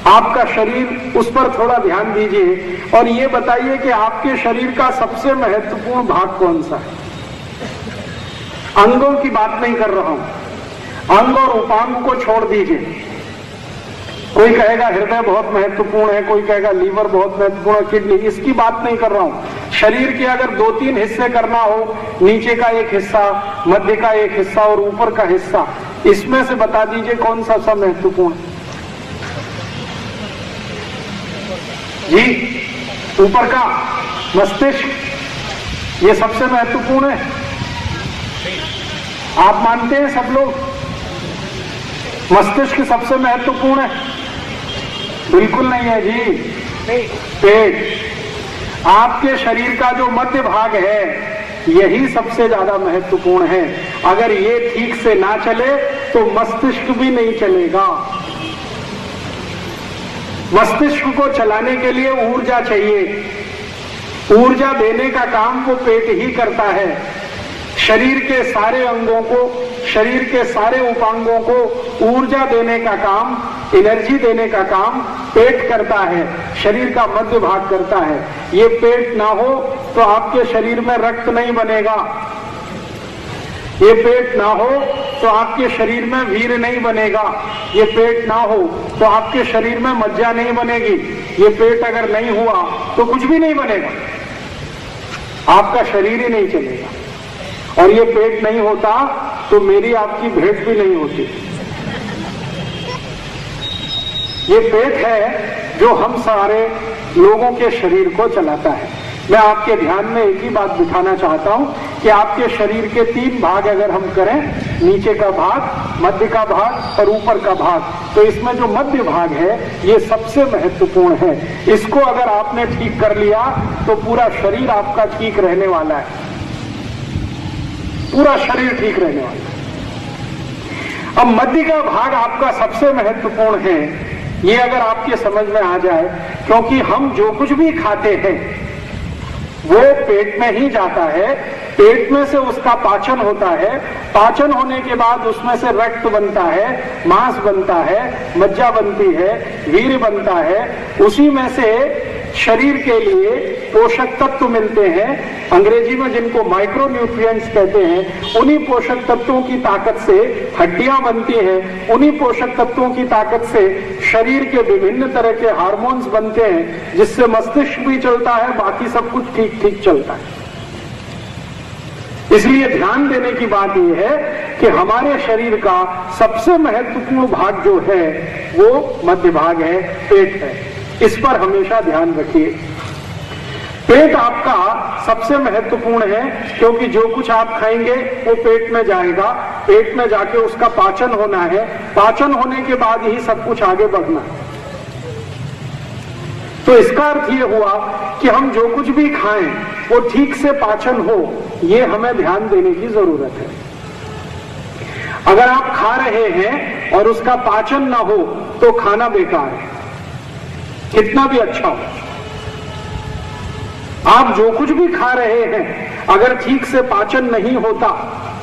आपका शरीर, उस पर थोड़ा ध्यान दीजिए और ये बताइए कि आपके शरीर का सबसे महत्वपूर्ण भाग कौन सा है। अंगों की बात नहीं कर रहा हूं, अंग और उपांग को छोड़ दीजिए। कोई कहेगा हृदय बहुत महत्वपूर्ण है, कोई कहेगा लीवर बहुत महत्वपूर्ण है, किडनी, इसकी बात नहीं कर रहा हूं। शरीर के अगर 2-3 हिस्से करना हो, नीचे का एक हिस्सा, मध्य का एक हिस्सा और ऊपर का हिस्सा, इसमें से बता दीजिए कौन सा सब महत्वपूर्ण है। जी, ऊपर का मस्तिष्क, ये सबसे महत्वपूर्ण है। आप मानते हैं सब लोग मस्तिष्क सबसे महत्वपूर्ण है? बिल्कुल नहीं है जी। पेट, आपके शरीर का जो मध्य भाग है यही सबसे ज्यादा महत्वपूर्ण है। अगर ये ठीक से ना चले तो मस्तिष्क भी नहीं चलेगा। मस्तिष्क को चलाने के लिए ऊर्जा चाहिए, ऊर्जा देने का काम वो पेट ही करता है। शरीर के सारे अंगों को, शरीर के सारे उपांगों को ऊर्जा देने का काम, एनर्जी देने का काम पेट करता है, शरीर का मध्य भाग करता है। ये पेट ना हो तो आपके शरीर में रक्त नहीं बनेगा, ये पेट ना हो तो आपके शरीर में वीर्य नहीं बनेगा, ये पेट ना हो तो आपके शरीर में मज्जा नहीं बनेगी। ये पेट अगर नहीं हुआ तो कुछ भी नहीं बनेगा, आपका शरीर ही नहीं चलेगा। और ये पेट नहीं होता तो मेरी आपकी भेंट भी नहीं होती। ये पेट है जो हम सारे लोगों के शरीर को चलाता है। मैं आपके ध्यान में एक ही बात बिठाना चाहता हूं कि आपके शरीर के 3 भाग अगर हम करें, नीचे का भाग, मध्य का भाग और ऊपर का भाग, तो इसमें जो मध्य भाग है ये सबसे महत्वपूर्ण है। इसको अगर आपने ठीक कर लिया तो पूरा शरीर आपका ठीक रहने वाला है, पूरा शरीर ठीक रहने वाला है। अब मध्य का भाग आपका सबसे महत्वपूर्ण है, ये अगर आपके समझ में आ जाए, क्योंकि हम जो कुछ भी खाते हैं वो पेट में ही जाता है, पेट में से उसका पाचन होता है, पाचन होने के बाद उसमें से रक्त बनता है, मांस बनता है, मज्जा बनती है, वीर्य बनता है, उसी में से शरीर के लिए पोषक तत्व मिलते हैं, अंग्रेजी में जिनको माइक्रो न्यूट्रिएंट्स कहते हैं। उन्हीं पोषक तत्वों की ताकत से हड्डियां बनती हैं, उन्हीं पोषक तत्वों की ताकत से शरीर के विभिन्न तरह के हार्मोन्स बनते हैं, जिससे मस्तिष्क भी चलता है, बाकी सब कुछ ठीक ठीक चलता है। इसलिए ध्यान देने की बात यह है कि हमारे शरीर का सबसे महत्वपूर्ण भाग जो है वो मध्य भाग है, पेट है। इस पर हमेशा ध्यान रखिए। पेट आपका सबसे महत्वपूर्ण है, क्योंकि जो कुछ आप खाएंगे वो पेट में जाएगा, पेट में जाके उसका पाचन होना है, पाचन होने के बाद ही सब कुछ आगे बढ़ना है। तो इसका अर्थ ये हुआ कि हम जो कुछ भी खाएं वो ठीक से पाचन हो, ये हमें ध्यान देने की जरूरत है। अगर आप खा रहे हैं और उसका पाचन ना हो तो खाना बेकार है, कितना भी अच्छा हो। आप जो कुछ भी खा रहे हैं अगर ठीक से पाचन नहीं होता,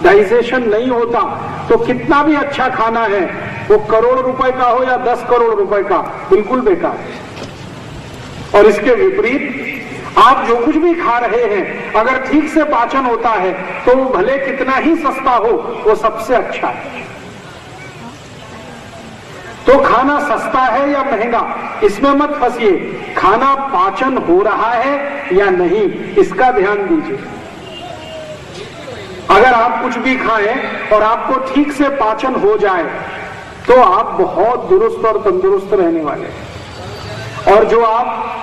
डाइजेशन नहीं होता, तो कितना भी अच्छा खाना है, वो करोड़ रुपए का हो या 10 करोड़ रुपए का, बिल्कुल बेकार है। और इसके विपरीत आप जो कुछ भी खा रहे हैं अगर ठीक से पाचन होता है तो वो भले कितना ही सस्ता हो, वो सबसे अच्छा है। तो खाना सस्ता है या महंगा, इसमें मत फंसिए, खाना पाचन हो रहा है या नहीं, इसका ध्यान दीजिए। अगर आप कुछ भी खाएं और आपको ठीक से पाचन हो जाए तो आप बहुत दुरुस्त और तंदुरुस्त रहने वाले हैं। और जो आप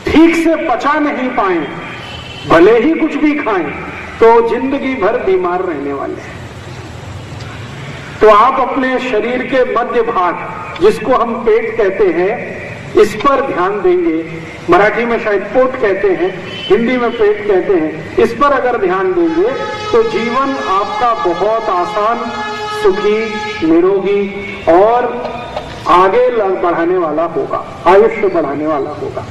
ठीक से पचा नहीं पाए, भले ही कुछ भी खाएं, तो जिंदगी भर बीमार रहने वाले हैं। तो आप अपने शरीर के मध्य भाग, जिसको हम पेट कहते हैं, इस पर ध्यान देंगे। मराठी में शायद पोट कहते हैं, हिंदी में पेट कहते हैं। इस पर अगर ध्यान देंगे तो जीवन आपका बहुत आसान, सुखी, निरोगी और आगे बढ़ाने वाला होगा, आयुष्य बढ़ाने वाला होगा।